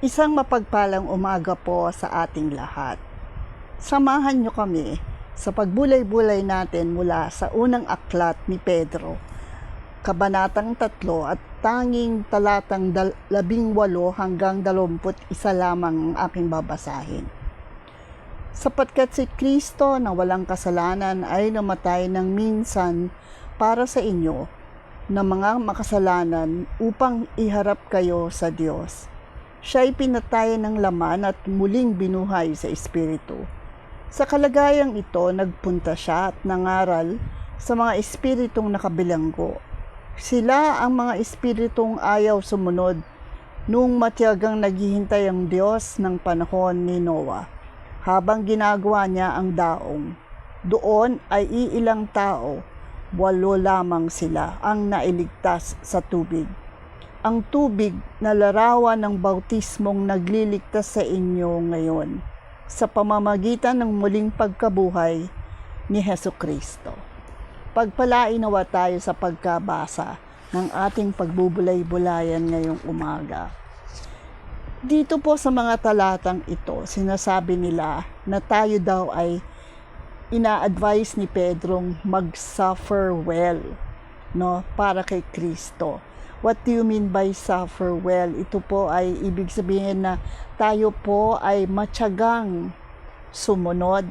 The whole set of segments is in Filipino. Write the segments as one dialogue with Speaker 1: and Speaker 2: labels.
Speaker 1: Isang mapagpalang umaga po sa ating lahat. Samahan niyo kami sa pagbulay-bulay natin mula sa unang aklat ni Pedro, Kabanatang 3 at tanging talatang 18 hanggang 21 lamang ang aking babasahin. Sapagkat si Kristo na walang kasalanan ay namatay ng minsan para sa inyo na mga makasalanan upang iharap kayo sa Diyos. Siya'y pinatay ng laman at muling binuhay sa Espiritu. Sa kalagayang ito, nagpunta siya at nangaral sa mga espiritong nakabilanggo. Sila ang mga espiritong ayaw sumunod nung matiyagang naghihintay ang Diyos ng panahon ni Noah, habang ginagawa niya ang daong. Doon ay iilang tao, 8 lamang sila ang nailigtas sa tubig. Ang tubig na larawan ng bautismong nagliligtas sa inyo ngayon sa pamamagitan ng muling pagkabuhay ni Hesukristo. Pagpalain nawa tayo sa pagkabasa ng ating pagbubulay-bulayan ngayong umaga. Dito po sa mga talatang ito, sinasabi nila na tayo daw ay ina-advise ni Pedrong mag-suffer well, para kay Kristo. What do you mean by suffer well? Ito po ay ibig sabihin na tayo po ay matyagang sumunod,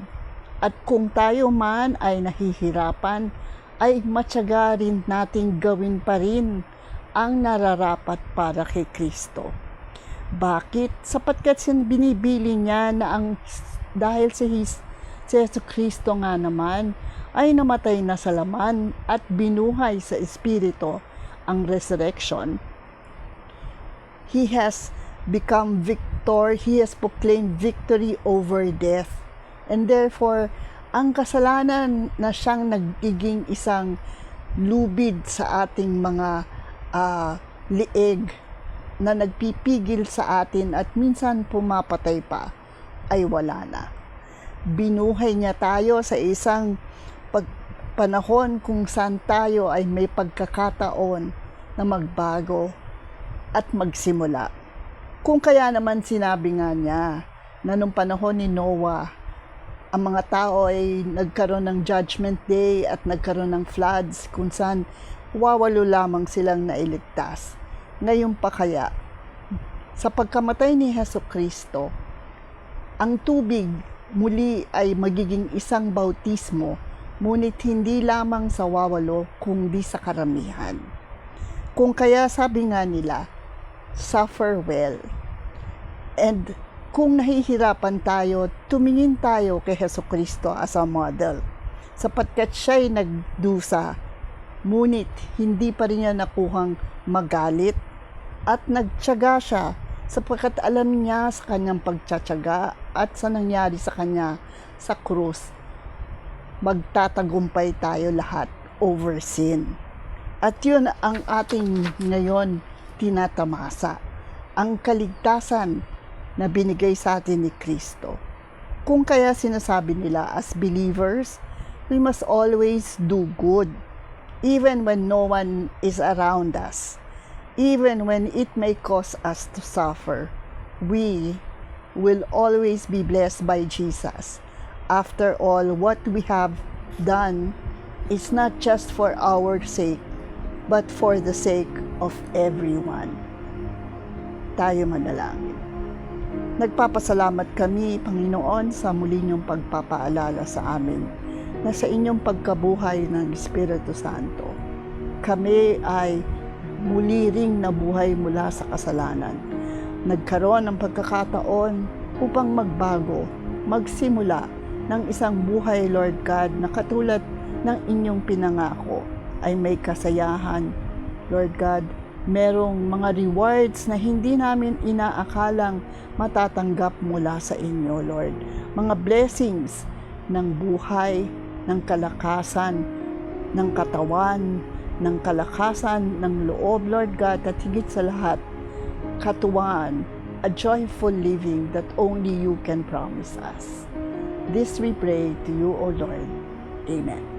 Speaker 1: at kung tayo man ay nahihirapan, ay matyaga rin nating gawin pa rin ang nararapat para kay Kristo. Bakit? Sapagkat binibili niya na dahil si Jesucristo nga naman ay namatay na sa laman at binuhay sa Espiritu, ang resurrection. He has become victor, he has proclaimed victory over death. And therefore, ang kasalanan na siyang nagiging isang lubid sa ating mga lieg na nagpipigil sa atin at minsan pumapatay pa, ay wala na. Binuhay niya tayo sa isang panahon kung saan tayo ay may pagkakataon na magbago at magsimula. Kung kaya naman sinabi nga niya na nung panahon ni Noah, ang mga tao ay nagkaroon ng judgment day at nagkaroon ng floods kung saan 8 lamang silang nailigtas. Ngayon pa kaya, sa pagkamatay ni Hesukristo, ang tubig muli ay magiging isang bautismo, ngunit hindi lamang sa 8 kundi sa karamihan. Kung kaya sabi nga nila, suffer well. And kung nahihirapan tayo, tumingin tayo kay Hesukristo as a model, sapagkat siya'y nagdusa, ngunit hindi pa rin niya nakuhang magalit, at nagtiyaga siya sapagkat alam niya sa kanyang pagtsatsaga at sa nangyari sa kanya sa krus, magtatagumpay tayo lahat over sin. At yun ang ating ngayon tinatamasa, ang kaligtasan na binigay sa atin ni Kristo. Kung kaya sinasabi nila as believers, we must always do good, even when no one is around us. Even when it may cause us to suffer, we will always be blessed by Jesus. After all, what we have done is not just for our sake, but for the sake of everyone. Tayo manalangin. Nagpapasalamat kami, Panginoon, sa muli niyong pagpapaalala sa amin na sa inyong pagkabuhay ng Espiritu Santo, kami ay muli ring nabuhay mula sa kasalanan. Nagkaroon ng pagkakataon upang magbago, magsimula ng isang buhay, Lord God, na katulad ng inyong pinangako ay may kasayahan. Lord God, merong mga rewards na hindi namin inaakalang matatanggap mula sa inyo, Lord. Mga blessings ng buhay, ng kalakasan, ng katawan, ng kalakasan, ng loob, Lord God, at higit sa lahat, katuwaan, a joyful living that only you can promise us. This we pray to you, O Lord. Amen.